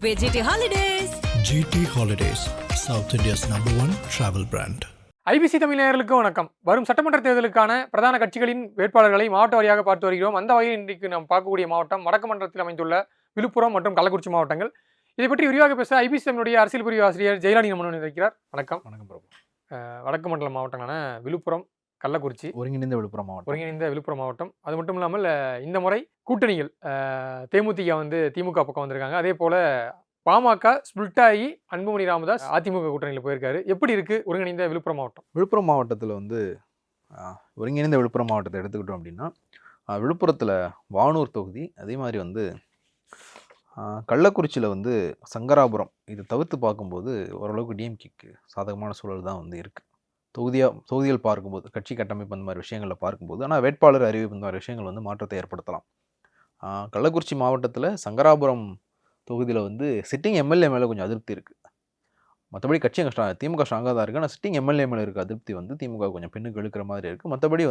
GT Holidays. GT Holidays, South India's #1 travel brand. IBC Tamil நேயர்களுக்கு வணக்கம். வரும் சட்டமன்ற தேர்தலுக்கான பிரதான கட்சிகளின் வேட்பாளர்களை மாவட்ட வாரியாக பார்த்து வருகிறோம். அந்த வகையில் இன்றைக்கு நாம் பார்க்கக்கூடிய மாவட்டம் வடக்கு மண்டலத்தில் அமைந்துள்ள விழுப்புரம் மற்றும் கள்ளக்குறிச்சி மாவட்டங்கள். இதை பற்றி விரிவாக பேச ஐபிசி தமிழுடைய அரசியல் பிரிவு ஆசிரியர் ஜெயலானி நம்முடன் இருக்கிறார். வணக்கம். வணக்கம் பிரபு. வடக்கு மண்டல மாவட்டங்களான விழுப்புரம், கள்ளக்குறிச்சி, ஒருங்கிணைந்த விழுப்புரம் மாவட்டம். அது மட்டும் இல்லாமல் இந்த முறை கூட்டணிகள் தேமுதிக திமுக பக்கம் வந்திருக்காங்க. அதே போல பாமக ஸ்பிளிட் ஆகி அன்புமணி ராமதாஸ் அதிமுக கூட்டணியில் போயிருக்காரு. எப்படி இருக்கு ஒருங்கிணைந்த விழுப்புரம் மாவட்டம்? விழுப்புரம் மாவட்டத்தில் ஒருங்கிணைந்த விழுப்புரம் மாவட்டத்தை எடுத்துக்கிட்டோம் அப்படின்னா, விழுப்புரத்தில் வானூர் தொகுதி, அதே மாதிரி கள்ளக்குறிச்சியில் சங்கராபுரம், இதை தவிர்த்து பார்க்கும்போது ஓரளவுக்கு டிஎம்கேக்கு சாதகமான சூழல் தான் இருக்குது. தொகுதிகள் பார்க்கும்போது, கட்சி கட்டமைப்பு அந்த மாதிரி விஷயங்களில் பார்க்கும்போது, ஆனால் வேட்பாளர் அறிவிப்பு இந்த மாதிரி விஷயங்கள் மாற்றத்தை ஏற்படுத்தலாம். கள்ளக்குறிச்சி மாவட்டத்தில் சங்கராபுரம் தொகுதியில் சிட்டிங் எம்எல்ஏ மேலே கொஞ்சம் அதிருப்தி இருக்குது. மற்றபடி கட்சி திமுக ஸ்ட்ராங்காக தான் இருக்குது. ஆனால் சிட்டிங் எம்எல்ஏ மேலே இருக்க அதிருப்தி திமுக கொஞ்சம் பின்னுக்கு இழுக்கிற மாதிரி இருக்குது. மற்றபடி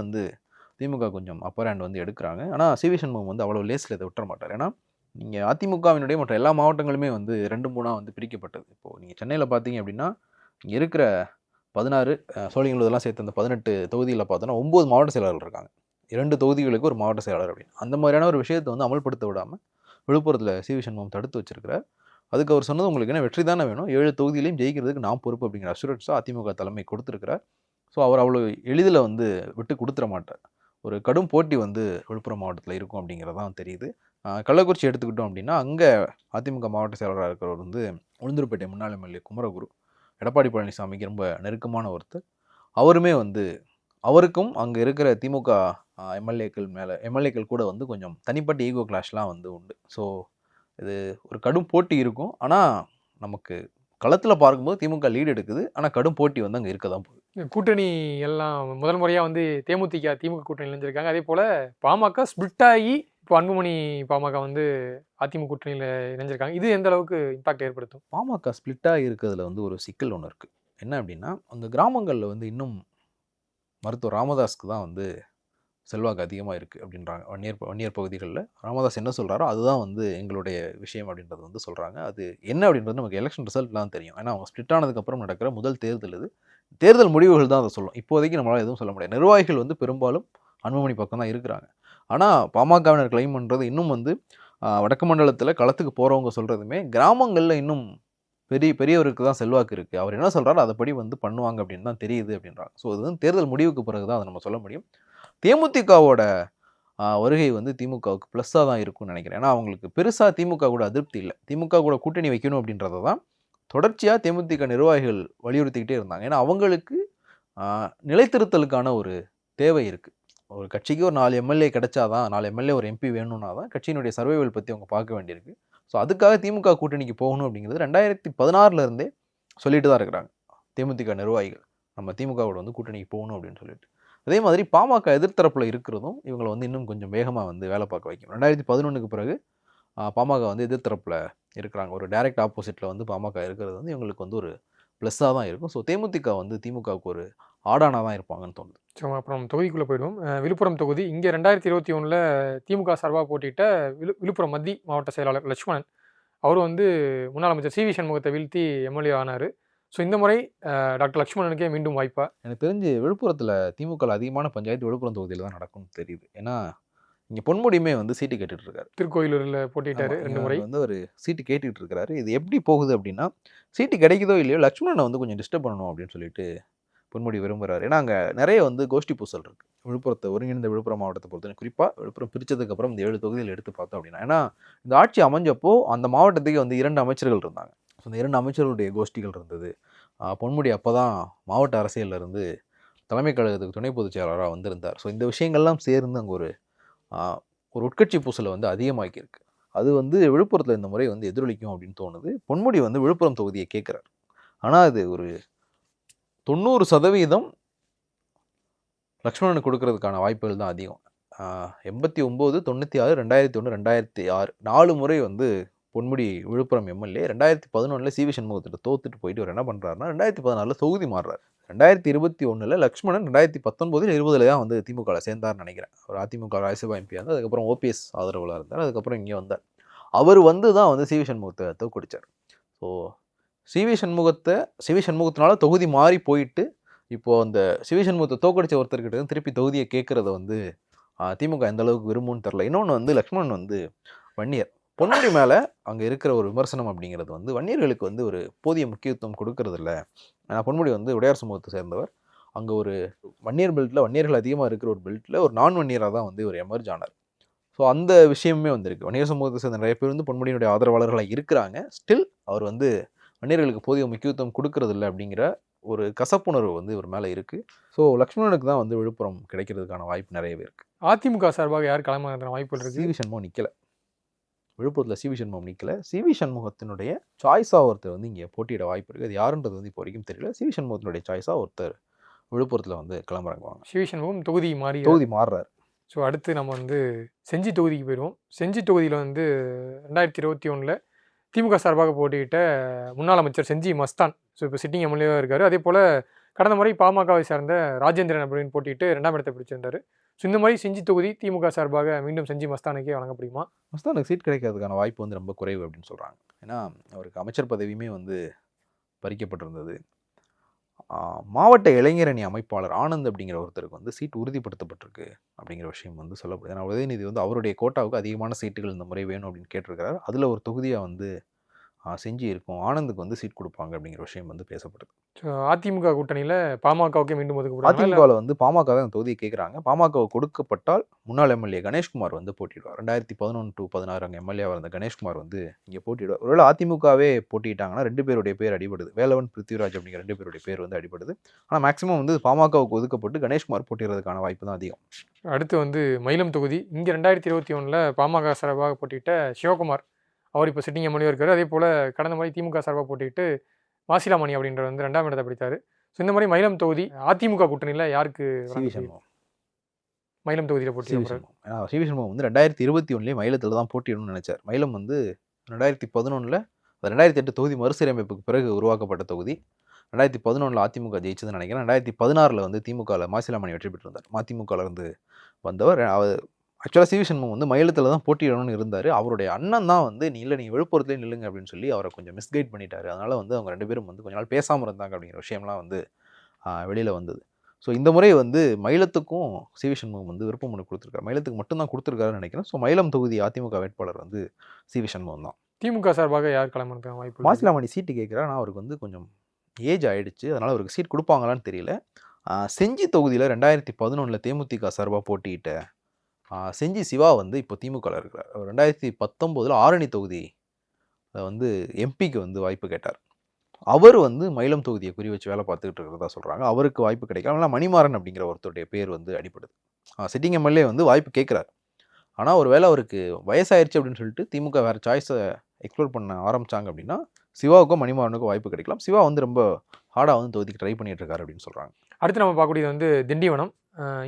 திமுக கொஞ்சம் அப்பர் ஹேண்ட் எடுக்கிறாங்க. ஆனால் சிவி சண்முகம் அவ்வளோ லேஸில் இதை விட்டுற மாட்டார். ஏன்னா நீங்கள் அதிமுகவினுடைய மற்ற எல்லா மாவட்டங்களுமே 2-3 பிரிக்கப்பட்டது. இப்போது நீங்கள் சென்னையில் பார்த்தீங்க அப்படின்னா, இங்கே இருக்கிற 16 சோழிங்கநல்லூர் இதெல்லாம் சேர்த்து அந்த 18 தொகுதியில் பார்த்தோன்னா 9 மாவட்ட செயலாளர்கள் இருக்காங்க. 2 தொகுதிகளுக்கு ஒரு மாவட்ட செயலாளர் அப்படின்னு. அந்த மாதிரியான ஒரு விஷயத்தை அமல்படுத்த விடாமல் விழுப்புரத்தில் சிவி சண்முகம் தடுத்து வச்சிருக்கிறார். அதுக்கு அவர் சொன்னது, உங்களுக்கு என்ன வெற்றி தானே வேணும், 7 தொகுதியிலையும் ஜெயிக்கிறதுக்கு நான் பொறுப்பு அப்படிங்கிற அஷூரன்ஸாக அதிமுக தலைமை கொடுத்துருக்கிறார். ஸோ அவர் அவ்வளோ எளிதில் விட்டு கொடுத்துட மாட்டார். ஒரு கடும் போட்டி விழுப்புரம் மாவட்டத்தில் இருக்கும் அப்படிங்கிறதான் தெரியுது. கள்ளக்குறிச்சி எடுத்துக்கிட்டோம் அப்படின்னா, அங்கே அதிமுக மாவட்ட செயலராக இருக்கிறவர் உளுந்தூர்பேட்டை முன்னாள் எம்எல்ஏ குமரகுரு, எடப்பாடி பழனிசாமிக்கு ரொம்ப நெருக்கமான ஒருத்தர். அவருமே அவருக்கும் அங்கே இருக்கிற திமுக எம்எல்ஏக்கள் கூட கொஞ்சம் தனிப்பட்ட ஈகோ கிளாஷ்லாம் உண்டு. ஸோ இது ஒரு கடும் போட்டி இருக்கும். ஆனால் நமக்கு களத்தில் பார்க்கும்போது திமுக லீடு எடுக்குது. ஆனால் கடும் போட்டி அங்கே இருக்க தான் போகுது. கூட்டணி எல்லாம் முதல் முறையாக தேமுதிக திமுக கூட்டணியில் இணைஞ்சிருக்காங்க. அதே போல் பாமக ஸ்பிளிட் ஆகி இப்போ அன்புமணி பாமக அதிமுக கூட்டணியில் இணைஞ்சிருக்காங்க. இது எந்த அளவுக்கு இம்பாக்ட் ஏற்படுத்தும்? பாமக ஸ்பிளிட்டாக இருக்கிறதுல ஒரு சிக்கல் ஒன்று இருக்குது. என்ன அப்படின்னா, அந்த கிராமங்களில் இன்னும் மருத்துவர் ராமதாஸ்க்கு தான் செல்வாக்கு அதிகமாக இருக்குது அப்படின்றாங்க. வன்னியர் பகுதிகளில் ராமதாஸ் என்ன சொல்கிறாரோ அதுதான் எங்களுடைய விஷயம் அப்படின்றது சொல்கிறாங்க. அது என்ன அப்படின்றது நமக்கு எலெக்ஷன் ரிசல்ட்லாம் தெரியும். ஏன்னா அவங்க ஸ்பிளிட் ஆனதுக்கப்புறம் நடக்கிற முதல் தேர்தல் இது. தேர்தல் முடிவுகள் தான் அதை சொல்லும். இப்போதைக்கு நம்மளால் எதுவும் சொல்ல முடியாது. நிர்வாகிகள் பெரும்பாலும் அன்புமணி பக்கம் தான் இருக்கிறாங்க. ஆனால் பாமகவினர் கிளைம் பண்ணுறது இன்னும் வடக்கு மண்டலத்தில் களத்துக்கு போகிறவங்க சொல்கிறதுமே, கிராமங்களில் இன்னும் பெரியவருக்கு தான் செல்வாக்கு இருக்குது, அவர் என்ன சொல்கிறாரோ அதைப்படி பண்ணுவாங்க அப்படின்னு தான் தெரியுது அப்படின்றாங்க. ஸோ அது தேர்தல் முடிவுக்கு பிறகு தான் அதை நம்ம சொல்ல முடியும். தேமுதிகவோட வருகை திமுகவுக்கு ப்ளஸ்ஸாக தான் இருக்கும்னு நினைக்கிறேன். ஏன்னா அவங்களுக்கு பெருசாக திமுக கூட அதிருப்தி இல்லை. திமுக கூட கூட்டணி வைக்கணும் அப்படின்றத தான் தொடர்ச்சியாக தேமுதிக நிர்வாகிகள் வலியுறுத்திக்கிட்டே இருந்தாங்க. ஏன்னா அவங்களுக்கு நிலைத்திருத்தலுக்கான ஒரு தேவை இருக்குது. ஒரு கட்சிக்கு ஒரு 4 எம்எல்ஏ கிடைச்சாதான், 4 எம்எல்ஏ ஒரு எம்பி வேணும்னா தான் கட்சியினுடைய சர்வைவல் பற்றி அவங்க பார்க்க வேண்டியிருக்கு. ஸோ அதுக்காக திமுக கூட்டணிக்கு போகணும் அப்படிங்கிறது 2016 சொல்லிட்டு தான் இருக்கிறாங்க தேமுதிக நிர்வாகிகள். நம்ம திமுகவோட கூட்டணிக்கு போகணும் அப்படின்னு சொல்லிட்டு. அதே மாதிரி பாமக எதிர்த்தரப்பில் இருக்கிறதும் இவங்களை இன்னும் கொஞ்சம் வேகமாக வேலை பார்க்க வைக்கும். 2011 பிறகு பாமக எதிர்த்தரப்பில் இருக்கிறாங்க. ஒரு டைரக்ட் ஆப்போசிட்டில் பாமக இருக்கிறது இவங்களுக்கு ஒரு ப்ளஸ்ஸாக தான் இருக்கும். ஸோ தேமுதிக திமுகவுக்கு ஒரு ஆடானாக தான் இருப்பாங்கன்னு தோணுது. ஸோ அப்புறம் தொகுதிக்குள்ளே போயிடுவோம். விழுப்புரம் தொகுதி, இங்கே 2021 திமுக சார்பாக போட்டியிட்ட விழுப்புரம் மத்திய மாவட்ட செயலாளர் லட்சுமணன் அவர் முன்னாள் அமைச்சர் சிவி சண்முகத்தை வீழ்த்தி எம்எல்ஏ ஆனார். ஸோ இந்த முறை டாக்டர் லட்சுமணனுக்கே மீண்டும் வாய்ப்பா? எனக்கு தெரிஞ்சு விழுப்புரத்தில் திமுக அதிகமான பஞ்சாயத்து விழுப்புரம் தொகுதியில் தான் நடக்கும்னு தெரியுது. ஏன்னா இங்கே பொன்முடியுமே சீட்டு கேட்டுட்டு இருக்காரு. திருக்கோயிலூரில் போட்டிட்டாரு 2 முறை ஒரு சீட்டு கேட்டுக்கிட்டு இருக்கிறாரு. இது எப்படி போகுது அப்படின்னா, சீட்டு கிடைக்குதோ இல்லையோ லட்சுமணனை கொஞ்சம் டிஸ்டர்ப் பண்ணணும் அப்படின்னு சொல்லிட்டு பொன்முடி விரும்புகிறார். ஏன்னா அங்கே நிறைய கோஷ்டி பூசல் இருக்குது விழுப்புரத்தை, ஒருங்கிணைந்த விழுப்புரம் மாவட்டத்தை பொறுத்தவரை. குறிப்பாக விழுப்புரம் பிரித்ததுக்கப்புறம் இந்த 7 தொகுதியில் எடுத்து பார்த்தோம் அப்படின்னா, ஏன்னா இந்த ஆட்சி அமைஞ்சப்போ அந்த மாவட்டத்துக்கு 2 அமைச்சர்கள் இருந்தாங்க. ஸோ இந்த 2 அமைச்சர்களுடைய கோஷ்டிகள் இருந்தது. பொன்முடி அப்போ தான் மாவட்ட அரசியலில் இருந்து தலைமை கழகத்துக்கு துணை பொதுச் செயலாளராக வந்திருந்தார். ஸோ இந்த விஷயங்கள்லாம் சேர்ந்து அங்கே ஒரு உட்கட்சி பூசலை அதிகமாக்கியிருக்கு. அது விழுப்புரத்தில் இந்த முறை எதிரொலிக்கும் அப்படின்னு தோணுது. பொன்முடி விழுப்புரம் தொகுதியை கேட்குறாரு. ஆனால் அது ஒரு 90% லக்ஷ்மணனுக்கு கொடுக்கறதுக்கான வாய்ப்புகள் தான் அதிகம். 89, 96, 2001, 2006 4 முறை பொன்முடி விழுப்புரம் எம்எல்ஏ. 2011 சிவி சண்முகத்திட்ட தோத்துட்டு போயிட்டு அவர் என்ன பண்ணுறாருன்னா, 2014 தொகுதி மாறுறாரு. 2021 லக்ஷ்மணன் 2019 20 தான் திமுகவில் சேர்ந்தார்னு நினைக்கிறேன். அவர் அதிமுக ராஜ்யசபா எம்பியாக இருந்தார். அதுக்கப்புறம் ஓபிஎஸ் ஆதரவில் இருந்தார். அதுக்கப்புறம் இங்கே வந்தார். அவர் வந்து தான் வந்து சிவி சண்முகத்தை தோற்கடிச்சார். ஸோ சிவி சண்முகத்தினால தொகுதி மாறி போயிட்டு இப்போது அந்த சிவி சண்முகத்தை தோற்கடிச்ச ஒருத்தர்கிட்ட திருப்பி தொகுதியை கேட்குறத வந்து திமுக எந்த அளவுக்கு விரும்பும்னு தெரில. இன்னொன்று வந்து லக்ஷ்மணன் வந்து வன்னியர், பொன்முடி மேலே அங்கே இருக்கிற ஒரு விமர்சனம் அப்படிங்கிறது வந்து வன்னியர்களுக்கு வந்து ஒரு போதிய முக்கியத்துவம் கொடுக்கறதில்ல. ஏன்னா பொன்முடி வந்து உடையார் சமூகத்தை சேர்ந்தவர். அங்கே ஒரு வன்னியர் பெல்ட்டில் வன்னியர்கள் அதிகமாக இருக்கிற ஒரு பெல்ட்டில் ஒரு நான் வன்னியராக தான் வந்து ஒரு எமர்ஜ் ஆனார். ஸோ அந்த விஷயமே வந்திருக்கு. வன்னியர் சமூகத்தை சேர்ந்த நிறைய பேர் வந்து பொன்முடியினுடைய ஆதரவாளர்களாக இருக்கிறாங்க. ஸ்டில் அவர் வந்து வன்னியர்களுக்கு போதிய முக்கியத்துவம் கொடுக்கறதில்ல அப்படிங்கிற ஒரு கசப்புணர்வு வந்து இவர் மேலே இருக்குது. ஸோ லக்ஷ்மணனுக்கு தான் வந்து விழுப்புரம் கிடைக்கிறதுக்கான வாய்ப்பு நிறையவே இருக்குது. அதிமுக சார்பாக யார் களமாடுற வாய்ப்புகள் இருக்குது? சிவி சண்முகம் நிற்கலை. விழுப்புரத்தில் சிவி சண்முகம் நிற்கலை. சிவி சண்முகத்தினுடைய சாய்ஸாக ஒருத்தர் வந்து இங்கே போட்டியிட வாய்ப்பு இருக்குது. அது யாருன்றது வந்து இப்போ வரைக்கும் தெரியல. சிவி சண்முகத்தினுடைய சாய்ஸாக ஒருத்தர் விழுப்புரத்தில் வந்து களமிறங்குவாங்க. சிவி சண்முகம் தொகுதி மாறுறாரு. ஸோ அடுத்து நம்ம வந்து செஞ்சி தொகுதிக்கு போயிடுவோம். செஞ்சி தொகுதியில் வந்து 2021 திமுக சார்பாக போட்டியிட்ட முன்னாள் அமைச்சர் செஞ்சி மஸ்தான் ஸோ இப்போ சிட்டிங் எம்எல்ஏவாக இருக்கார். அதே போல் கடந்த முறை பாமகவை சார்ந்த ராஜேந்திரன் அப்படின்னு போட்டிட்டு 2ஆம் இடத்தை பிடிச்சிருந்தார். ஸோ இந்த மாதிரி செஞ்சி தொகுதி திமுக சார்பாக மீண்டும் செஞ்சி மஸ்தானுக்கே வழங்கப்படுமா? மஸ்தானுக்கு சீட் கிடைக்கிறதுக்கான வாய்ப்பு வந்து ரொம்ப குறைவு அப்படின்னு சொல்கிறாங்க. ஏன்னா அவருக்கு அமைச்சர் பதவியுமே வந்து பறிக்கப்பட்டிருந்தது. மாவட்ட இளைஞரணி அமைப்பாளர் ஆனந்த் அப்படிங்கிற ஒருத்தருக்கு வந்து சீட் உறுதிப்படுத்தப்பட்டிருக்கு அப்படிங்கிற விஷயம் வந்து சொல்லப்படுது. ஏன்னா உதயநிதி வந்து அவருடைய கோட்டாவுக்கு அதிகமான சீட்டுகள் இந்த முறை வேணும் அப்படின்னு கேட்டிருக்கிறார். அதில் ஒரு தொகுதியாக வந்து செஞ்சு இருக்கும். ஆனந்துக்கு வந்து சீட் கொடுப்பாங்க அப்படிங்கிற விஷயம் வந்து பேசப்படுது. அதிமுக கூட்டணியில் பாமகவுக்கு மீண்டும் ஒதுக்கப்படுறாங்க. அதிமுகவில் வந்து பாமக தான் தொகுதியை கேட்குறாங்க. பாமக கொடுக்கப்பட்டால் முன்னாள் எம்எல்ஏ கணேஷ்குமார் வந்து போட்டிடுவார். 2011 to 16 அங்கே எம்எல்ஏவாக இருந்த கணேஷ்குமார் வந்து இங்கே போட்டிடுவார். ஒருவேளை அதிமுகவே போட்டிட்டாங்கன்னா 2 பேருடைய பேர் அடிபடுது. வேலவன் பிருத்திவிராஜ் அப்படிங்கிற 2 பேருடைய பேர் வந்து அடிபடுது. ஆனால் மேக்ஸிமம் வந்து பாமகவுக்கு ஒதுக்கப்பட்டு கணேஷ்குமார் போட்டிடுறதுக்கான வாய்ப்பு தான் அதிகம். அடுத்து வந்து மயிலம் தொகுதி. இங்கே 2021 பாமக சார்பாக போட்டியிட்ட சிவகுமார் அவர் இப்போ சிட்டிங் எம்எல்ஏ இருக்கார். அதே போல் கடந்த மாதிரி திமுக சார்பாக போட்டிட்டு மாசிலாமணி அப்படின்றவர் வந்து 2ஆம் இடத்தை பிடித்தார். ஸோ இந்த மாதிரி மயிலம் தொகுதி அதிமுக கூட்டணியில் யாருக்கு மயிலம் தொகுதியில் போட்டி? சிவி சண்முகம் வந்து 2021 மயிலத்தில் தான் போட்டிடணும்னு நினைச்சார். மயிலம் வந்து 2011 2008 தொகுதி மறுசீரமைப்புக்கு பிறகு உருவாக்கப்பட்ட தொகுதி. 2011 அதிமுக ஜெயிச்சதுன்னு நினைக்கிறேன். 2016 வந்து திமுகவில் மாசிலாமணி வெற்றி பெற்றிருந்தார். மதிமுகலேருந்து வந்தவர். ஆக்சுவலாக சிவி சண்முகம் வந்து மயிலத்தில் தான் போட்டியிடணும்னு இருந்தார். அவருடைய அண்ணன் தான் வந்து நீங்கள் விழுப்புரத்துலேயே நில்லுங்க அப்படின்னு சொல்லி அவரை கொஞ்சம் மிஸ்கைட் பண்ணிட்டாரு. அதனால் வந்து அவங்க 2 பேரும் வந்து கொஞ்ச நாள் பேசாமல் இருந்தாங்க அப்படிங்கிற விஷயம்லாம் வந்து வெளியில் வந்தது. ஸோ இந்த முறை வந்து மயிலத்துக்கும் சிவி சண்முகம் வந்து விருப்பம் மனு கொடுத்துருக்காரு. மயிலத்துக்கு மட்டும்தான் கொடுத்துருக்காருன்னு நினைக்கிறேன். ஸோ மயிலம் தொகுதி அதிமுக வேட்பாளர் வந்து சிவி சண்முகம் தான். திமுக சார்பாக யார் கிளம்புறதுக்கு வாய்ப்பு? மாசிலாமணி சீட்டு கேட்குறாரு. ஆனால் அவருக்கு வந்து கொஞ்சம் ஏஜ் ஆகிடுச்சு. அதனால் அவருக்கு சீட் கொடுப்பாங்களான்னு தெரியல. செஞ்சி தொகுதியில் 2011 தேமுதிக சார்பாக போட்டியிட்ட செஞ்சி சிவா வந்து இப்போ திமுகவில் இருக்கிறார். 2019 ஆரணி தொகுதி வந்து எம்பிக்கு வந்து வாய்ப்பு கேட்டார். அவர் வந்து மயிலம் தொகுதியை குறி வச்சு வேலை பார்த்துக்கிட்டு இருக்கிறதா சொல்கிறாங்க. அவருக்கு வாய்ப்பு கிடைக்கலாம். ஆனால் மணிமாறன் அப்படிங்கிற ஒருத்தருடைய பேர் வந்து அடிப்படுது. சிட்டிங் எம்எல்ஏ வந்து வாய்ப்பு கேட்குறாரு. ஆனால் ஒரு வேளை அவருக்கு வயசாயிருச்சு அப்படின்னு சொல்லிட்டு திமுக வேறு சாய்ஸை எக்ஸ்ப்ளோர் பண்ண ஆரம்பித்தாங்க அப்படின்னா சிவாவுக்கும் மணிமாறனுக்கும் வாய்ப்பு கிடைக்கலாம். சிவா வந்து ரொம்ப ஹார்டாக வந்து தொகுதிக்கு ட்ரை பண்ணிட்டு இருக்காரு அப்படின்னு சொல்கிறாங்க. அடுத்து நம்ம பார்க்கக்கூடியது வந்து திண்டிவனம்.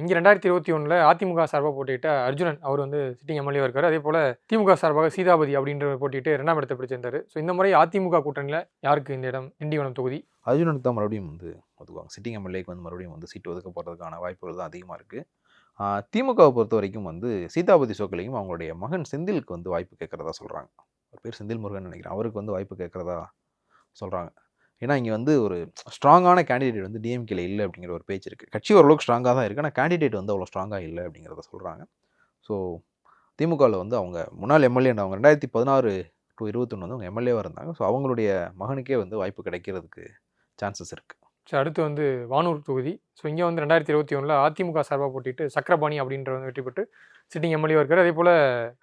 இங்கே 2021 அதிமுக சார்பாக போட்டியிட்ட அர்ஜுனன் அவர் வந்து சிட்டிங் எம்எல்ஏ இருக்கார். அதே போல் திமுக சார்பாக சீதாபதி அப்படின்ற போட்டிட்டு 2ஆம் இடத்தை பிடிச்சிருந்தார். ஸோ இந்த மாதிரி அதிமுக கூட்டணியில் யாருக்கு இந்த இடம் திண்டிவனம் தொகுதி? அர்ஜுனனுக்கு தான் மறுபடியும் வந்து ஒதுக்குவாங்க. சிட்டிங் எம்எல்ஏக்கு வந்து மறுபடியும் வந்து சீட்டு ஒதுக்க போகிறதுக்கான வாய்ப்புகள் தான் அதிகமாக இருக்குது. திமுகவை பொறுத்த வரைக்கும் வந்து சீதாபதி சோக்கலையும் அவங்களுடைய மகன் செந்திலுக்கு வந்து வாய்ப்பு கேட்குறதா சொல்கிறாங்க. ஒரு பேர் செந்தில் முருகன் நினைக்கிறேன். அவருக்கு வந்து வாய்ப்பு கேட்குறதா சொல்கிறாங்க. ஏன்னா இங்கே வந்து ஒரு ஸ்ட்ராங்கான கேண்டிடேட் வந்து டிஎம்கேல இல்லை அப்படிங்கிற ஒரு பேச்சு இருக்குது. கட்சி ஓரளவுக்கு ஸ்ட்ராங்காக தான் இருக்குது. ஆனால் கேண்டிடேட் வந்து அவ்வளோ ஸ்ட்ராங்காக இல்லை அப்படிங்கிறத சொல்கிறாங்க. ஸோ திமுகவில் வந்து அவங்க முன்னாள் எம்எல்ஏ அவங்க 2016 to 2021 வந்து அவங்க எம்எல்ஏவாக இருந்தாங்க. ஸோ அவங்களுடைய மகனுக்கே வந்து வாய்ப்பு கிடைக்கிறதுக்கு சான்சஸ் இருக்குது. ஸோ அடுத்து வந்து வானூர் தொகுதி. ஸோ இங்கே வந்து 2021 அதிமுக சார்பாக போட்டிட்டு சக்கரபாணி அப்படின்றவங்க வெற்றி பெற்று சிட்டிங் எம்எல்ஏ இருக்கார். அதே போல்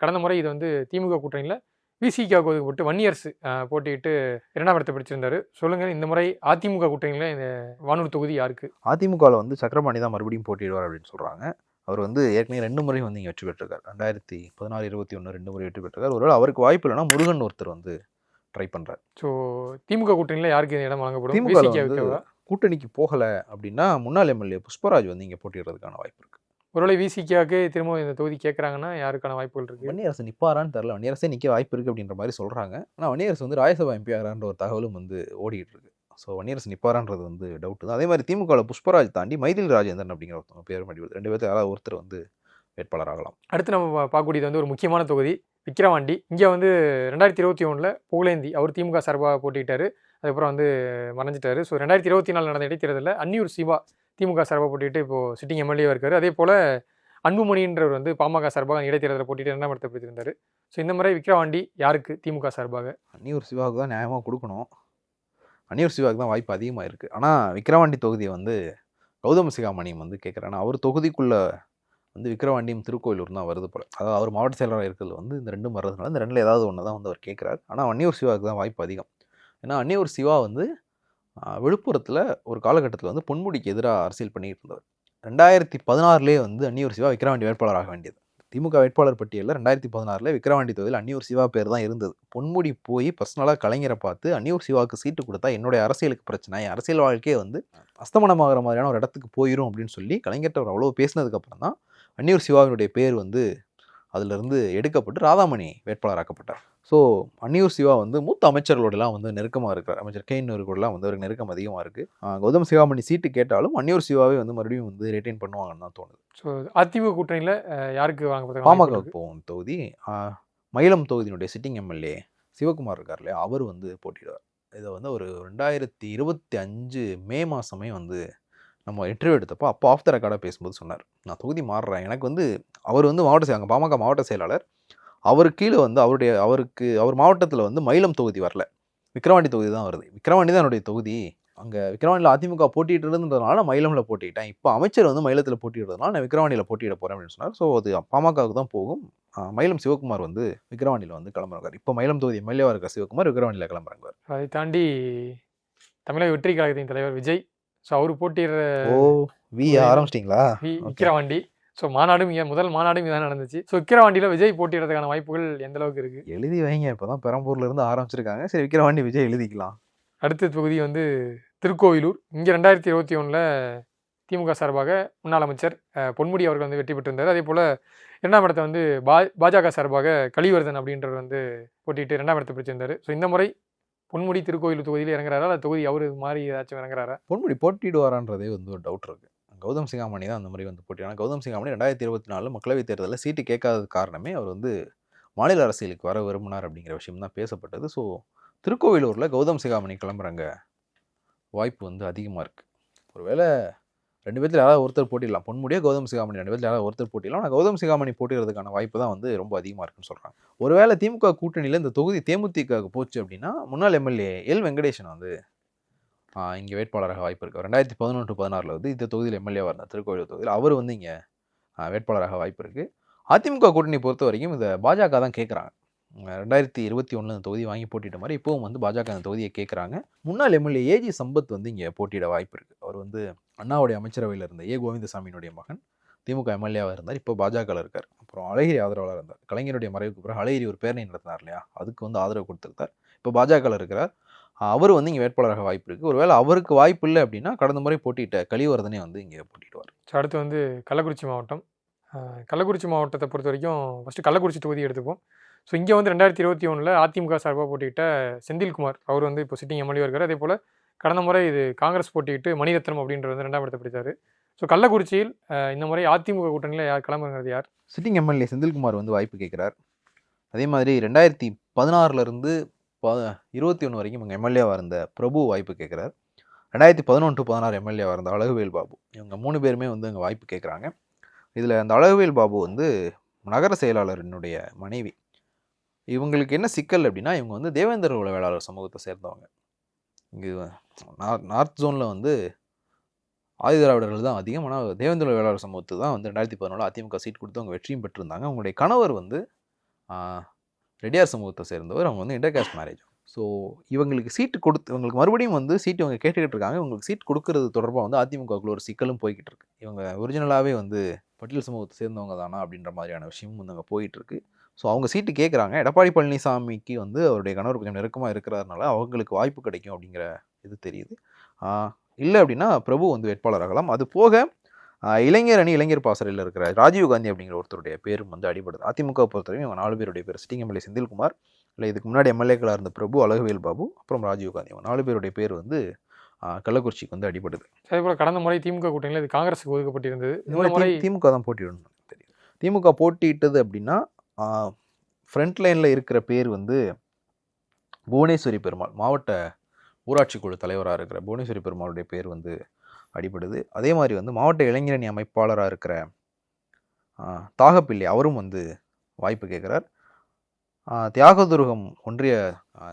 கடந்த முறை இது வந்து திமுக கூட்டணியில் விசிகாவுக்கு ஒதுக்கப்பட்டு வன்னியர்ஸ் போட்டிட்டு 2ஆம் இடத்தை பிடிச்சிருந்தாரு. சொல்லுங்கள், இந்த முறை அதிமுக கூட்டணியில் இந்த வானூர் தொகுதி யாருக்கு? அதிமுகவில் வந்து சக்கரபாணி தான் மறுபடியும் போட்டிடுவார் அப்படின்னு சொல்கிறாங்க. அவர் வந்து ஏற்கனவே 2 முறை வந்து இங்கே வெற்றி பெற்றிருக்கார். 2016, 21 2 முறை வெற்றி பெற்றிருக்கார். ஒருவேளை அவருக்கு வாய்ப்பு இல்லைன்னா முருகன் ஒருத்தர் வந்து ட்ரை பண்ணுறாரு. ஸோ திமுக கூட்டணியில் யாருக்கு இந்த இடம் வழங்கப்படும்? திமுக கூட்டணிக்கு போகலை அப்படின்னா முன்னாள் எம்எல்ஏ புஷ்பராஜ் வந்து இங்கே போட்டிடுறதுக்கான வாய்ப்பு இருக்குது. ஒருவேளை விசிகாவுக்கு திரும்ப இந்த தொகுதி கேட்குறாங்கன்னா யாருக்கான வாய்ப்புகள் இருக்குது? வன்னியரசு நிற்பாரான்னு தெரில. வன்னியரசே நிற்க வாய்ப்பு இருக்குது அப்படின்ற மாதிரி சொல்கிறாங்க. ஆனால் வன்னியரசு வந்து ராஜ்யசபா எம்பி ஆகிறான்ற ஒரு தகவலும் வந்து ஓடிட்டு இருக்கு. ஸோ வன்னியரசு நிற்பாரான்றது வந்து டவுட்டு தான். அதே மாதிரி திமுகவில் புஷ்பராஜ் தாண்டி மைதில் ராஜேந்திரன் அப்படிங்கிற ஒருத்தவங்க பேர் அடிபடுது. 2 பேர்த்து யாராவது ஒருத்தர் வந்து வேட்பாளராகலாம். அடுத்து நம்ம பார்க்கக்கூடியது வந்து ஒரு முக்கியமான தொகுதி விக்கிரவாண்டி. இங்கே வந்து 2021 புகழேந்தி அவர் திமுக சார்பாக போட்டிட்டாரு. அதுக்கப்புறம் வந்து மறைஞ்சிட்டாரு. ஸோ 2024 நடந்த இடைத்தேர்தலில் அன்னியூர் சிவா திமுக சார்பாக போட்டிட்டு இப்போது சிட்டிங் எம்எல்ஏவாக இருக்கார். அதே போல் அன்புமணின்றவர் வந்து பாமக சார்பாக இடைத்தேர்தலில் போட்டிட்டு 2ஆம் இடத்தை பிடித்திருந்தார். ஸோ இந்த முறை விக்கிரவாண்டி யாருக்கு திமுக சார்பாக? அன்னியூர் சிவாவுக்கு தான் நியாயமாக கொடுக்கணும். அன்னியூர் சிவாவுக்கு தான் வாய்ப்பு அதிகமாக இருக்குது. ஆனால் விக்கிரவாண்டி தொகுதியை வந்து கௌதம சிகாமணியம் வந்து கேட்குறேன். அவர் தொகுதிக்குள்ளே வந்து விக்கிரவாண்டியும் திருக்கோயிலூர் தான் வருது போல். அதாவது அவர் மாவட்ட செயலராக இருக்கிறது வந்து இந்த ரெண்டும் வர்றதுனால இந்த ரெண்டில் ஏதாவது ஒன்று தான் வந்து அவர் கேட்குறாரு. ஆனால் அன்னியூர் சிவாவுக்கு தான் வாய்ப்பு அதிகம். ஏன்னா அன்னியூர் சிவா வந்து விழுப்புரத்தில் ஒரு காலகட்டத்தில் வந்து பொன்முடிக்கு எதிராக அரசியல் பண்ணிட்டு இருந்தவர். 2016 வந்து அன்னியூர் சிவா விக்கிரவாண்டி வேட்பாளராக வேண்டியது. திமுக வேட்பாளர் பட்டியலில் 2016 விக்கிரவாண்டி தொகுதியில் அன்னியூர் சிவா பேர் தான் இருந்தது. பொன்முடி போய் பர்சனலாக கலைஞரை பார்த்து அன்னியூர் சிவாவுக்கு சீட்டு கொடுத்தா என்னுடைய அரசியலுக்கு பிரச்சனை, அரசியல் வாழ்க்கையே வந்து அஸ்தமனமாகிற மாதிரியான ஒரு இடத்துக்கு போயிடும் அப்படின்னு சொல்லி கலைஞர்கிட்ட அவர் அவ்வளோ பேசினதுக்கப்புறம் தான் அன்னியூர் சிவாவினுடைய பேர் வந்து அதிலிருந்து எடுக்கப்பட்டு ராதாமணி வேட்பாளராக்கப்பட்டார். ஸோ அன்னியூர் சிவா வந்து மூத்த அமைச்சர்களோடலாம் வந்து நெருக்கமாக இருக்கிறார். அமைச்சர் கேன்னூருக்குலாம் வந்து அவருக்கு நெருக்கம் அதிகமாக இருக்குது. கௌதம் சிகாமணி சீட்டு கேட்டாலும் அன்னியூர் சிவாவே வந்து மறுபடியும் வந்து ரிட்டைன் பண்ணுவாங்கன்னு தான் தோணுது. ஸோ அதிமுக கூட்டணியில் யாருக்கு வாங்க? பாமகவுக்கு போகும் தொகுதி. மயிலம் தொகுதியினுடைய சிட்டிங் எம்எல்ஏ சிவகுமார் இருக்கார் இல்லையா, அவர் வந்து போட்டிடுவார். இதை வந்து ஒரு 2025 மே மாதமே வந்து நம்ம இன்டர்வியூ எடுத்தப்போ அப்போ ஆஃப் த ரெக்கார்டாக பேசும்போது சொன்னார், நான் தொகுதி மாறுறேன். எனக்கு வந்து அவர் வந்து அங்கே பாமக மாவட்ட செயலாளர். அவர் கீழே வந்து அவர் மாவட்டத்தில் வந்து மயிலம் தொகுதி வரல, விக்கிரவாண்டி தொகுதி தான் வருது. விக்கிரவாண்டி தான் என்னுடைய தொகுதி. அங்கே விக்கிரவாண்டியில் அதிமுக போட்டிட்டு இருந்ததுனால நான் மயிலமில் போட்டிட்டேன். இப்போ அமைச்சர் வந்து மயிலத்தில் போட்டிடுறதுனால நான் விக்கிரவாண்டியில் போட்டியிட போகிறேன் அப்படின்னு சொன்னார். ஸோ அது பாமகவுக்கு தான் போகும். மயிலம் சிவகுமார் வந்து விக்கிரவாண்டியில் வந்து கிளம்புறாரு. இப்போ மயிலம் தொகுதி எம்எல்ஏவாக இருக்க சிவகுமார் விக்கிரவாண்டியில் கிளம்புறாங்க. அதை தாண்டி தமிழக வெற்றி கழகத்தின் தலைவர் விஜய், ஸோ அவர் போட்டிடுற ஆரம்பிச்சிட்டிங்களா விக்கிரவாண்டி. ஸோ மாநாடும் முதல் மாநாடும் இதான் நடந்துச்சு. ஸோ விக்கிரவாண்டியில் விஜய் போட்டிடுறதுக்கான வாய்ப்புகள் எந்த அளவுக்கு இருக்குது? எழுதி வைங்க, இப்போ தான் பெரம்பூர்ல இருந்து ஆரம்பிச்சிருக்காங்க. சரி, விக்கிரவாண்டி விஜய் எழுதிக்கலாம். அடுத்த தொகுதி வந்து திருக்கோயிலூர். இங்கே 2021 திமுக சார்பாக முன்னாள் அமைச்சர் பொன்முடி அவர்கள் வந்து வெற்றி பெற்றிருந்தார். அதே போல் 2ஆம் இடத்தை வந்து பாஜக சார்பாக கலிவர்தன் அப்படின்றவர் வந்து போட்டிட்டு 2ஆம் இடத்தை பிடிச்சிருந்தார். ஸோ இந்த முறை பொன்முடி திருக்கோயிலூர் தொகுதியில் இறங்குறாரா, இல்லை தொகுதி அவர் மாதிரி ஏதாச்சும் இறங்குறாரா? பொன்முடி போட்டிடுவாரான்றதே வந்து ஒரு டவுட் இருக்குது. கௌதம் சிகாமணி தான் அந்த மாதிரி வந்து போட்டியான. கௌதம் சிகாமணி 2024 மக்களவைத் தேர்தலில் சீட்டு கேட்காத காரணமே அவர் வந்து மாநில அரசியலுக்கு வர விரும்பினார் அப்படிங்கிற விஷயம் தான் பேசப்பட்டது. ஸோ திருக்கோவிலூரில் கௌதம் சிகாமணி கிளம்புறாங்க வாய்ப்பு வந்து அதிகமாக இருக்குது. ஒருவேளை 2 பேர்த்தில் யாராவது ஒருத்தர் போட்டிடலாம். பொன்முடியோ கௌதம் சிகாமணி 2 பேர்த்தில் யாராவது ஒருத்தர் போட்டிடலாம். ஆனால் கௌதம் சிகாமணி போட்டிடுறதுக்கான வாய்ப்பு தான் வந்து ரொம்ப அதிகமாக இருக்குன்னு சொல்கிறாங்க. ஒருவேளை திமுக கூட்டணியில் இந்த தொகுதி தேமுதிகவுக்கு போச்சு அப்படின்னா முன்னாள் எம்எல்ஏ எல் வெங்கடேசன் வந்து இங்கே வேட்பாளராக வாய்ப்பு இருக்குது. 2011-16 வந்து இந்த தொகுதியில் எம்எல்ஏவாக இருந்தார் திருக்கோவிலூர் தொகுதியில். அவர் வந்து இங்கே வேட்பாளராக வாய்ப்பு இருக்குது. அதிமுக கூட்டணி பொறுத்த வரைக்கும் இதை பாஜக தான் கேட்குறாங்க. 2021 தொகுதி வாங்கி போட்டிட்ட மாதிரி இப்போவும் வந்து பாஜக அந்த தொகுதியை கேட்குறாங்க. முன்னாள் எம்எல்ஏ ஏஜி சம்பத் வந்து இங்கே போட்டியிட வாய்ப்பு இருக்குது. அவர் வந்து அண்ணாவுடைய அமைச்சரவையில் இருந்த கோவிந்தசாமியினுடைய மகன், திமுக எம்எல்ஏவாக இருந்தார். இப்போ பாஜகவில் இருக்கார். அப்புறம் அழகிரி ஆதரவாளர் இருந்தார். கலைஞருடைய மறைவுக்கு பிறகு அழகிரி ஒரு பேரணி நடத்தினார் இல்லையா, அதுக்கு வந்து ஆதரவு கொடுத்துருக்கார். இப்போ பாஜகவில் இருக்கிறார். அவர் வந்து இங்கே வேட்பாளராக வாய்ப்பு இருக்குது. ஒருவேளை அவருக்கு வாய்ப்பு இல்லை அப்படின்னா கடந்த முறை போட்டியிட்ட கலிவர்தனே வந்து இங்கே போட்டிடுவார். ஸோ அடுத்து வந்து கள்ளக்குறிச்சி மாவட்டம். கள்ளக்குறிச்சி மாவட்டத்தை பொறுத்த வரைக்கும் ஃபஸ்ட்டு கள்ளக்குறிச்சி தொகுதி எடுத்துப்போம். ஸோ இங்கே வந்து 2021 அதிமுக சார்பாக போட்டியிட்ட செந்தில்குமார் அவர் வந்து இப்போ சிட்டிங் எம்எல்ஏ இருக்கார். அதே போல் கடந்த முறை இது காங்கிரஸ் போட்டியிட்டு மணிரத்னம் அப்படின்றது வந்து 2ஆம் இடத்தை பிடித்தார். ஸோ கள்ளக்குறிச்சியில் இந்த முறை அதிமுக கூட்டணியில் யார் கிளம்புங்கிறது யார்? சிட்டிங் எம்எல்ஏ செந்தில்குமார் வந்து வாய்ப்பு கேட்குறார். அதே மாதிரி 2016 21 வரைக்கும் இவங்க எம்எல்ஏவாக இருந்த பிரபு வாய்ப்பு கேட்குறார். 2011-16 எம்எல்ஏவாக இருந்த அழகுவேல் பாபு, இவங்க 3 பேருமே வந்து இங்கே வாய்ப்பு கேட்குறாங்க. இதில் அந்த அழகுவேல் பாபு வந்து நகர செயலாளரினுடைய மனைவி. இவங்களுக்கு என்ன சிக்கல் அப்படின்னா இவங்க வந்து தேவேந்திர குல வேளாளர் சமூகத்தை சேர்ந்தவங்க. இங்கே நார்த் ஜோனில் வந்து ஆதிதிராவிடர்கள் தான் அதிகம். ஆனால் தேவேந்திர குல வேளாளர் சமூகத்துக்கு தான் வந்து 2014 அதிமுக சீட் கொடுத்து அவங்க வெற்றியும் பெற்றிருந்தாங்க. அவங்களுடைய கணவர் வந்து ரெட்டியார் சமூகத்தை சேர்ந்தவர். அவங்க வந்து இன்டர்காஸ்ட் மேரேஜ். ஸோ இவங்களுக்கு சீட்டு கொடுத்து இவங்களுக்கு மறுபடியும் வந்து சீட்டு இவங்க கேட்டுக்கிட்டு இருக்காங்க. இவங்களுக்கு சீட் கொடுக்கறது தொடர்பாக வந்து அதிமுகவுக்குள்ள ஒரு சிக்கலும் போய்கிட்டு இருக்கு. இவங்க ஒரிஜினலாகவே வந்து பட்டியல் சமூகத்தை சேர்ந்தவங்க தானா அப்படின்ற மாதிரியான விஷயமும் வந்து அங்கே போயிட்டு இருக்கு. ஸோ அவங்க சீட்டு கேட்குறாங்க. எடப்பாடி பழனிசாமிக்கு வந்து அவருடைய கணவர் கொஞ்சம் நெருக்கமாக இருக்கிறதுனால அவங்களுக்கு வாய்ப்பு கிடைக்கும் அப்படிங்கிற இது தெரியுது. இல்லை அப்படின்னா பிரபு வந்து வேட்பாளராகலாம். அது போக இளைஞர் அணி இளைஞர் பாசறையில் இருக்கிற ராஜீவ்காந்தி அப்படிங்கிற ஒருத்தருடைய பேரும் வந்து அடிபடுது. அதிமுக பொறுத்தவரைக்கும் இவங்க 4 பேருடைய பேர் சிட்டிங் எம்எல்ஏ செந்தில்குமார், இல்லை இதுக்கு முன்னாடி எம்எல்ஏக்களாக இருந்த பிரபு, அழகுவேல் பாபு, அப்புறம் ராஜீவ்காந்தி, இவங்க 4 பேருடைய பேர் வந்து கள்ளக்குறிச்சிக்கு வந்து அடிபடுது. அதே போல் கடந்த முறை திமுக கூட்டணியில் இது காங்கிரஸுக்கு ஒதுக்கப்பட்டிருந்தது. இந்த முறை திமுக தான் போட்டியிடணும் தெரியும். திமுக போட்டியிட்டது அப்படின்னா ஃப்ரண்ட் லைனில் இருக்கிற பேர் வந்து புவனேஸ்வரி பெருமாள், மாவட்ட ஊராட்சி குழு தலைவராக இருக்கிற புவனேஸ்வரி பெருமாளுடைய பேர் வந்து அடிபடுது. அதே மாதிரி வந்து மாவட்ட இளைஞரணி அமைப்பாளராக இருக்கிற தாகப்பிள்ளை அவரும் வந்து வாய்ப்பு கேட்குறார். தியாகதுருகம் ஒன்றிய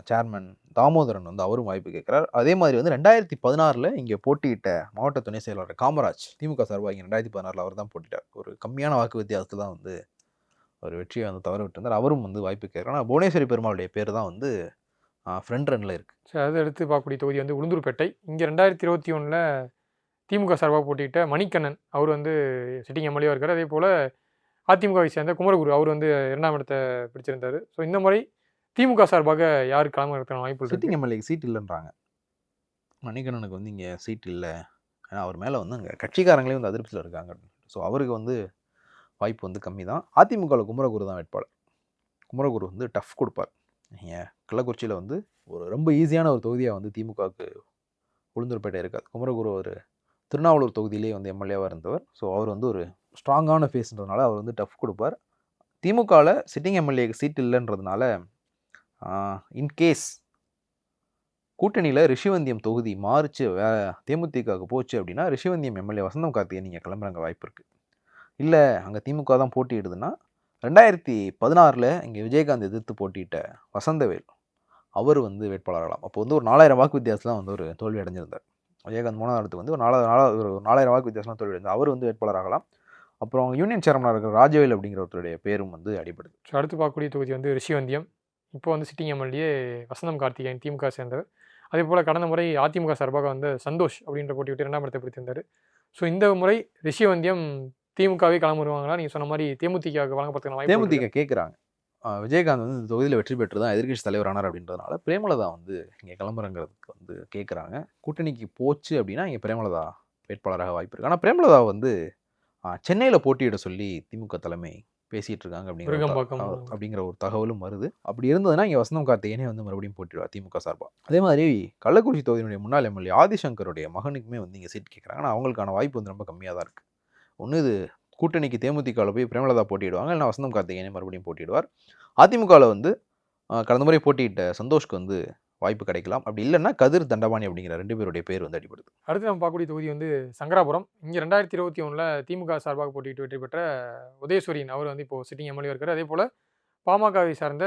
சேர்மன் தாமோதரன் வந்து அவரும் வாய்ப்பு கேட்குறார். அதே மாதிரி வந்து 2016 இங்கே போட்டியிட்ட மாவட்ட துணை செயலாளர் காமராஜ் திமுக சார்பாக இங்கே 2016 அவர் தான் போட்டிட்டார். ஒரு கம்மியான வாக்கு வித்தியாசத்தில் தான் வந்து ஒரு வெற்றியை வந்து தவற விட்டுருந்தார். அவரும் வந்து வாய்ப்பு கேட்குறார். ஆனால் புவனேஸ்வரி பெருமாளுடைய பேர் தான் வந்து ஃப்ரண்ட் ரன்னில் இருக்குது. ஸோ அதை எடுத்து பார்க்கக்கூடிய தொகுதி வந்து உளுந்தூர்பேட்டை. இங்கே 2021 திமுக சார்பாக போட்டியிட்ட மணிக்கண்ணன் அவர் வந்து சிட்டிங் எம்எல்ஏவாக இருக்கார். அதே போல் அதிமுகவை சேர்ந்த குமரகுரு அவர் வந்து 2ஆம் இடத்தை பிடிச்சிருந்தார். ஸோ இந்த மாதிரி திமுக சார்பாக யார் களமிறக்கான வாய்ப்பு இருக்கு? Sitting எம்எல்ஏக்கு seat இல்லைன்றாங்க. மணிகண்ணனுக்கு வந்து இங்கே சீட் இல்லை, ஏன்னா அவர் மேலே வந்து அங்கே கட்சிக்காரங்களே வந்து அதிருப்தியில் இருக்காங்க. ஸோ அவருக்கு வந்து வாய்ப்பு வந்து கம்மி தான். அதிமுகவில் குமரகுரு தான் வேட்பாளர். குமரகுரு வந்து டஃப் கொடுப்பார். நீங்கள் கள்ளக்குறிச்சியில் வந்து ஒரு ரொம்ப ஈஸியான ஒரு தொகுதியாக வந்து திமுகவுக்கு உளுந்தூர்பேட்டை இருக்காது. குமரகுரு ஒரு திருநாவலூர் தொகுதியிலே வந்து எம்எல்ஏவாக இருந்தவர். ஸோ அவர் வந்து ஒரு ஸ்ட்ராங்கான ஃபேஸ்ன்றதுனால அவர் வந்து டஃப் கொடுப்பார். திமுகவில் சிட்டிங் எம்எல்ஏக்கு சீட் இல்லைன்றதுனால இன்கேஸ் கூட்டணியில் ரிஷிவந்தியம் தொகுதி மாறிச்சு தேமுதிகவுக்கு போச்சு அப்படின்னா ரிஷிவந்தியம் எம்எல்ஏ வசந்தம் கார்த்திகேயன் நீங்கள் கிளம்புறாங்க வாய்ப்பு இருக்குது. இல்லை அங்கே திமுக தான் போட்டியிடுதுன்னா 2016 இங்கே விஜயகாந்த் எதிர்த்து போட்டியிட்ட வசந்தவேல் அவர் வந்து வேட்பாளராகலாம். அப்போ வந்து ஒரு 4000 வாக்கு வித்தியாசம் வந்து ஒரு தோல்வி அடைஞ்சிருந்தார். விஜயகாந்த் 3ஆம் இடத்துக்கு வந்து ஒரு 4000 வாக்கு வித்தியாசம் தோல்வி அடைந்தார். அவர் வந்து வேட்பாளராகலாம். அப்புறம் யூனியன் சேர்மனாக இருக்கிற ராஜவேல் அப்படிங்கிறவருடைய பேரும் வந்து அடிபடுது. ஸோ அடுத்து பார்க்கக்கூடிய தொகுதி வந்து ரிஷிவந்தியம். இப்போ வந்து சிட்டிங் எம்எல்ஏ வசந்தம் கார்த்திகேயன் திமுக சேர்ந்தவர். அதே போல் கடந்த முறை அதிமுக சார்பாக வந்து சந்தோஷ் அப்படின்ற போட்டிவிட்டு 2ஆம் இடத்தை பிடித்திருந்தார். ஸோ இந்த முறை ரிஷிவந்தியம் திமுகவே களமிடுவாங்களா? நீங்கள் சொன்ன மாதிரி தேமுதிகவுக்கு வழங்கப்படுற வாய்ப்பு தேமுதிக கேட்குறாங்க. விஜயகாந்த் வந்து இந்த தொகுதியில் வெற்றி பெற்று தான் எதிர்கட்சி தலைவர் ஆனார் அப்படின்றதுனால பிரேமலதா வந்து இங்கே கிளம்புறங்கிறதுக்கு வந்து கேட்குறாங்க. கூட்டணிக்கு போச்சு அப்படின்னா இங்கே பிரேமலதா வேட்பாளராக வாய்ப்பு இருக்குது. ஆனால் பிரேமலதா வந்து சென்னையில் போட்டியிட சொல்லி திமுக தலைமை பேசிகிட்டு இருக்காங்க அப்படிங்கிற ஒரு தகவலும் வருது. அப்படி இருந்ததுன்னா இங்கே வசந்தம் கார்த்திகேயனே வந்து மறுபடியும் போட்டிடுவார் திமுக சார்பாக. அதே மாதிரி கள்ளக்குறிச்சி தொகுதியினுடைய முன்னாள் எம்எல்ஏ ஆதிசங்கருடைய மகனுக்குமே வந்து இங்கே சீட் கேட்குறாங்க. ஆனால் அவங்களுக்கான வாய்ப்பு வந்து ரொம்ப கம்மியாக தான் இருக்குது. ஒன்று இது கூட்டணிக்கு தேமுதிகவில் போய் பிரேமலதா போட்டிடுவாங்க, இல்லைனா வசந்தம் கார்த்திகேயனே மறுபடியும் போட்டிடுவார். அதிமுகவில் வந்து கடந்த முறை போட்டியிட்ட சந்தோஷ்க்கு வந்து வாய்ப்பு கிடைக்கலாம். அப்படி இல்லைன்னா கதிர் தண்டபாணி அப்படிங்கிற 2 பேருடைய பேர் வந்து அடிபடுது. அடுத்து நம்ம பார்க்கக்கூடிய தொகுதி வந்து சங்கராபுரம். இங்கே 2021 திமுக சார்பாக போட்டியிட்டு வெற்றி பெற்ற உதயசூரியன் அவர் வந்து இப்போது சிட்டிங் எம்எல்ஏ இருக்கார். அதே போல் பாமகவை சார்ந்த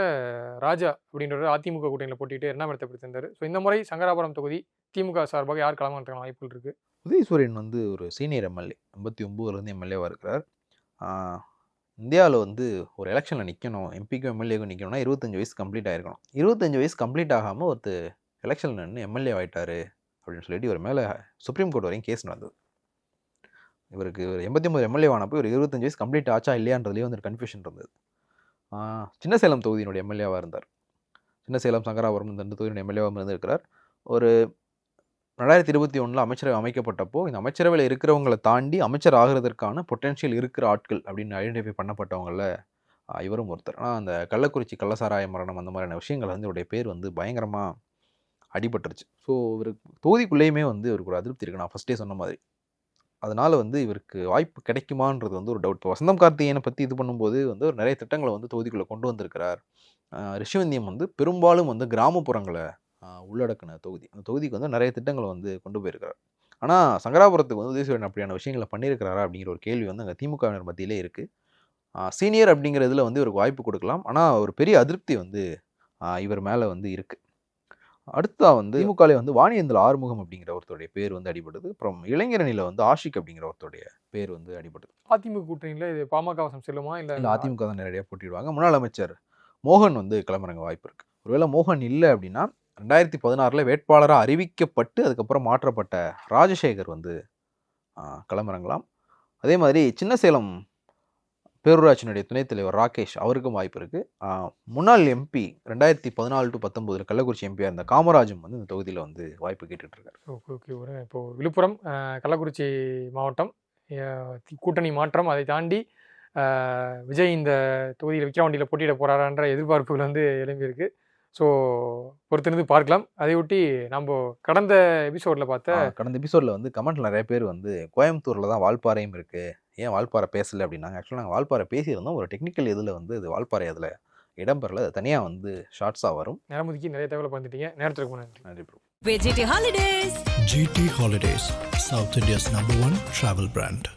ராஜா அப்படின்றவர் அதிமுக கூட்டணியில் போட்டிட்டு 2ஆம் இடத்தை பிடித்திருந்தார். ஸோ இந்த முறை சங்கராபுரம் தொகுதி திமுக சார்பாக யார் களமிறக்கான வாய்ப்புகள் இருக்குது? உதயசூரியன் வந்து ஒரு சீனியர் எம்எல்ஏ, 89 எம்எல்ஏவாக இருக்கிறார். இந்தியாவில் வந்து ஒரு எலெக்ஷனில் நிற்கணும், எம்பிக்கும் எம்எல்ஏக்கும் நிற்கணும்னா 25 வயசு கம்ப்ளீட் ஆகிருக்கணும். 25 வயசு கம்ப்ளீட் ஆகாமல் ஒருத்தர் எலெக்ஷனில் நின்று எம்எல்ஏ ஆகிட்டாரு அப்படின்னு சொல்லிட்டு இவர் மேலே சுப்ரீம் கோர்ட் வரைக்கும் கேஸ் நடந்தது. இவருக்கு ஒரு 89 எம்எல்ஏ ஆனப்போ ஒரு 25 வயசு கம்ப்ளீட் ஆச்சா இல்லையான்றதுலேயே வந்து கன்ஃபியூஷன் இருந்தது. சின்னசேலம் தொகுதியினுடைய எம்எல்ஏவாக இருந்தார். சின்னசேலம் சங்கராபுரம் இந்த 2 தொகுதியினுடைய எம்எல்ஏவாக இருந்திருக்கிறார். ஒரு 2021 அமைச்சரவை அமைக்கப்பட்டப்போ இந்த அமைச்சரவையில் இருக்கிறவங்களை தாண்டி அமைச்சர் ஆகிறதுக்கான பொட்டென்ஷியல் இருக்கிற ஆட்கள் அப்படின்னு ஐடென்டிஃபை பண்ணப்பட்டவங்களில் இவரும் ஒருத்தர். ஆனால் அந்த கள்ளக்குறிச்சி கள்ளசாராய மரணம் அந்த மாதிரியான விஷயங்கள் வந்து இவருடைய பேர் வந்து பயங்கரமாக அடிபட்டுருச்சு. ஸோ இவருக்கு தொகுதிக்குள்ளேயுமே வந்து இவருக்கு ஒரு அதிருப்தி இருக்குது, நான் ஃபஸ்ட்டே சொன்ன மாதிரி. அதனால் வந்து இவருக்கு வாய்ப்பு கிடைக்குமான்றது வந்து ஒரு டவுட். இப்போ வசந்தம் கார்த்திகேயனை பற்றி இது பண்ணும்போது வந்து ஒரு நிறைய திட்டங்களை வந்து தொகுதிக்குள்ளே கொண்டு வந்திருக்கிறார். ரிஷிவந்தியம் வந்து பெரும்பாலும் வந்து கிராமப்புறங்களை உள்ளடக்கின தொகுதி. அந்த தொகுதிக்கு வந்து நிறைய திட்டங்களை வந்து கொண்டு போயிருக்கிறார். ஆனால் சங்கராபுரத்துக்கு வந்து உதயசூரியன் அப்படியான விஷயங்களை பண்ணியிருக்கிறாரா அப்படிங்கிற ஒரு கேள்வி வந்து அங்கே திமுகவினர் மத்தியிலே இருக்குது. சீனியர் அப்படிங்கிறதுல வந்து இவருக்கு வாய்ப்பு கொடுக்கலாம். ஆனால் ஒரு பெரிய அதிருப்தி வந்து இவர் மேலே வந்து இருக்குது. அடுத்தா வந்து திமுகலே வந்து வாணியேந்திர ஆறுமுகம் அப்படிங்கிற ஒருத்தருடைய பேர் வந்து அடிபடுது. அப்புறம் இளைஞரணியில் வந்து ஆஷிக் அப்படிங்கிற ஒருத்தருடைய பேர் வந்து அடிபடுது. அதிமுக கூட்டணியில் இது பாமக வசம் செல்லுமா இல்லை அதிமுக தான் நேரடியாக போட்டிடுவாங்க. முன்னாள் அமைச்சர் மோகன் வந்து கிளம்புறங்க வாய்ப்பு இருக்குது. ஒருவேளை மோகன் இல்லை அப்படின்னா 2016 வேட்பாளராக அறிவிக்கப்பட்டு அதுக்கப்புறம் மாற்றப்பட்ட ராஜசேகர் வந்து கிளம்புறங்களாம். அதே மாதிரி சின்னசேலம் பேரூராட்சியினுடைய துணைத் தலைவர் ராகேஷ் அவருக்கும் வாய்ப்பு இருக்குது. முன்னாள் எம்பி 2014 to 19 கள்ளக்குறிச்சி எம்பியாக இருந்த காமராஜும் வந்து இந்த தொகுதியில் வந்து வாய்ப்பு கேட்டுட்ருக்காரு. ஓகே ஒரு இப்போது விழுப்புரம் கள்ளக்குறிச்சி மாவட்டம் கூட்டணி மாற்றம், அதை தாண்டி விஜய் இந்த தொகுதியில் விக்கிரவாண்டியில் போட்டியிட போகிறாரான்ற எதிர்பார்ப்புகள் வந்து எழும்பியிருக்கு. ஸோ பொறுத்திருந்து பார்க்கலாம். அதை ஒட்டி நம்ம கடந்த எபிசோடில் வந்து கமெண்ட்டில் நிறைய பேர் வந்து கோயம்புத்தூரில் தான் வால்பாறையும் இருக்குது, ஏன் வால்பாறை பேசலை அப்படின்னாங்க. ஆக்சுவலாக நாங்கள் வால்பாறை பேசியிருந்தோம். ஒரு டெக்னிக்கல் இதில் வந்து இது வால்பாறை அதில் இடம்பெறல. அது தனியாக வந்து ஷார்ட்ஸாக வரும். நேரம் ஒதுக்கி நிறைய தகவலை பார்த்துட்டீங்க. நேரத்துக்கு நன்றி. நன்றி bro. GT Holidays. GT Holidays, South India's #1 travel brand.